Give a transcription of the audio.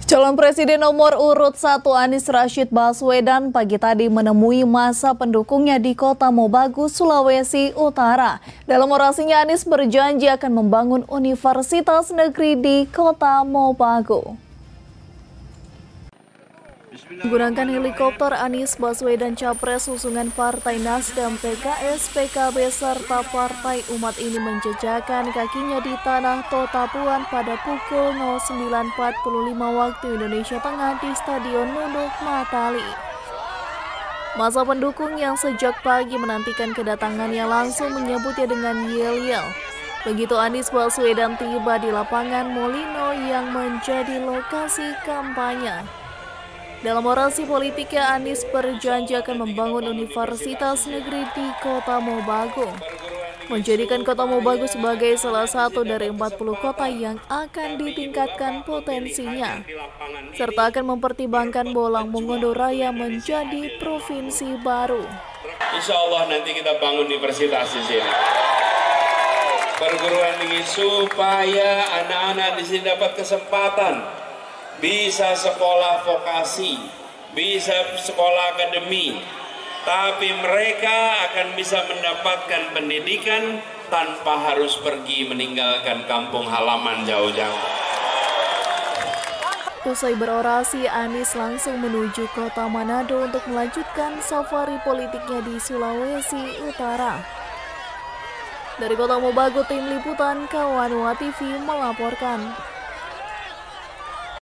Calon Presiden nomor urut 1 Anies Rashid Baswedan pagi tadi menemui masa pendukungnya di Kota Mobagu, Sulawesi Utara. Dalam orasinya, Anies berjanji akan membangun universitas negeri di Kota Mobagu. Menggunakan helikopter, Anies Baswedan capres usungan Partai Nasdem, PKS, PKB, serta Partai Umat ini menjejakkan kakinya di tanah Totapuan pada pukul 09.45 waktu Indonesia Tengah di Stadion Nunuk Matali. Masa pendukung yang sejak pagi menantikan kedatangannya langsung menyambutnya dengan yel-yel. Begitu Anies Baswedan tiba di lapangan Molino yang menjadi lokasi kampanye. Dalam orasi politiknya, Anies berjanji akan membangun universitas negeri di Kota Mobagu, menjadikan Kota Mobagu sebagai salah satu dari 40 kota yang akan ditingkatkan potensinya, serta akan mempertimbangkan Bolang Mongondo Raya menjadi provinsi baru. Insya Allah nanti kita bangun universitas di sini. Perguruan tinggi supaya anak-anak di sini dapat kesempatan bisa sekolah vokasi, bisa sekolah akademi, tapi mereka akan bisa mendapatkan pendidikan tanpa harus pergi meninggalkan kampung halaman jauh-jauh. Usai berorasi, Anies langsung menuju Kota Manado untuk melanjutkan safari politiknya di Sulawesi Utara. Dari Kota Mobagu, tim liputan Kawanua TV melaporkan.